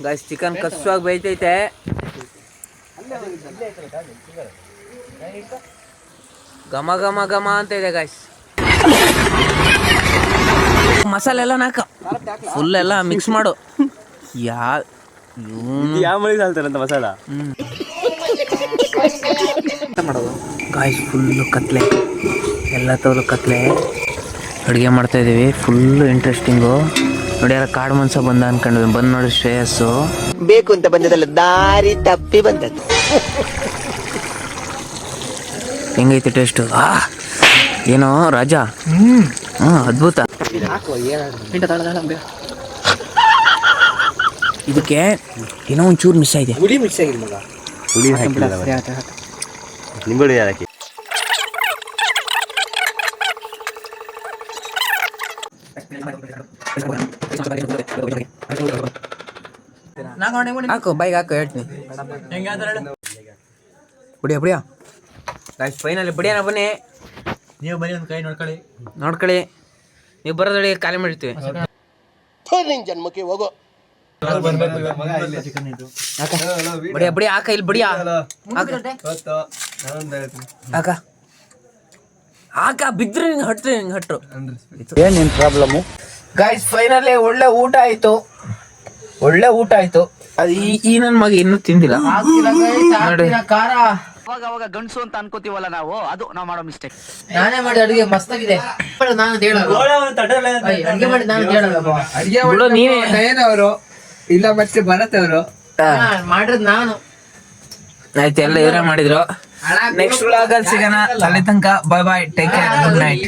Guys chicken ಕಸುವಾಗಿ ಬೇಯ್ತೈತೆ. ಘಮ ಘಮ ಘಮ ಅಂತ ಇದೆ ಗೈಸ್. ಮಸಾಲೆ ಎಲ್ಲ ನಾಕ ಫುಲ್ ಎಲ್ಲ ಮಿಕ್ಸ್ ಮಾಡು. ಯಾವ ಮಳಿ ಸಾಲ್ತಾರಂತ ಮಸಾಲ ಮಾಡೋದು ಗಾಯ್ಸ್. ಫುಲ್ಲು ಕತ್ಲೆ, ಎಲ್ಲ ತೋಲು ಕತ್ಲೆ. ಅಡುಗೆ ಮಾಡ್ತಾ ಇದೀವಿ. ಫುಲ್ಲು ಇಂಟ್ರೆಸ್ಟಿಂಗು ನೋಡಿ. ಯಾರ ಕಾಡು ಮನ್ಸ ಬಂದ ಅನ್ಕೊಂಡ್ವಿ. ಬಂದು ನೋಡಿ ಶ್ರೇಯಸ್ಸು ಬೇಕು ಅಂತ ಬಂದದಲ್ಲ, ದಾರಿ ತಪ್ಪಿ ಬಂದದ್ದು. ಹೆಂಗೈತಿ ಟೇಸ್ಟು? ಏನೋ ರಾಜ, ಅದ್ಭುತ. ಇದಕ್ಕೆ ಏನೋ ಒಂಚೂರು ಮಿಸ್ ಆಗಿದೆ. ಹುಳಿ ಮಿಕ್ಸ್ ಆಗಿದೆ ಮಗ. ಹುಳಿ ಹಾಕಿಲ್ಲ, ನಿಂಬಳಿ ಹಾಕಿ. ಹಾಕು ಬೈಕ್ ಹಾಕು, ಹೇಳ್ತೀನಿ. ಬಿಡಿಯ ಬಿಡಿಯ ಗಾಯ್ಸ್, ಫೈನಲಿ ಬಿಡಿಯೋಣ. ಬನ್ನಿ, ನೀವು ಬನ್ನಿ, ಒಂದು ಕೈ ನೋಡ್ಕೊಳ್ಳಿ. ನೀವು ಬರೋದೊಳಗೆ ಖಾಲಿ ಮಾಡಿರ್ತೀವಿ. ಜನ್ಮಕ್ಕೆ ಹೋಗೋ ಬಡಿಯ ಬಡಿಯ ಹಾಕ, ಇಲ್ಲಿ ಬಡಿಯ ಹಾಕ ಹಾಕ. ಬಿದ್ರೆ ಹಿಂಗೆ ಹಟ್ರಿ, ಹಿಂಗೆ ಹಟ್ರು. ಏನೇನ್ ಪ್ರಾಬ್ಲಮ್? ಗಾಯ್ಸ್ ಫೈನಲಿ ಒಳ್ಳೆ ಊಟ ಆಯ್ತು. ಅದು ಈ ನನ್ನ ಮಗ ಇನ್ನೂ ತಿಂದಿಲ್ಲ ನೋಡಿ. ಅವಾಗ ಗಂಡಸು ಅಂತ ಅನ್ಕೋತೀವಲ್ಲ ನಾವು, ಅದು ನಾವು ಮಾಡೋ ಮಿಸ್ಟೇಕ್. ನಾನೇ ಮಾಡಿ ಅಡುಗೆ ಮಸ್ತಾಗಿದೆ. ಅವರು ಇಲ್ಲ ಮತ್ತೆ ಬರತ್ತವರು ಮಾಡಿದ್ ನಾನು. ಆಯ್ತು, ಎಲ್ಲ ಇವರೇ ಮಾಡಿದ್ರು. ನೆಕ್ಸ್ಟ್ ವ್ಲಾಗ್ ಅಲ್ಲಿ ಸಿಗೋಣ. ಅಲ್ಲಿ ತನಕ ಬಾಯ್ ಬಾಯ್, ಟೇಕ್ ಕೇರ್, ಗುಡ್ ನೈಟ್.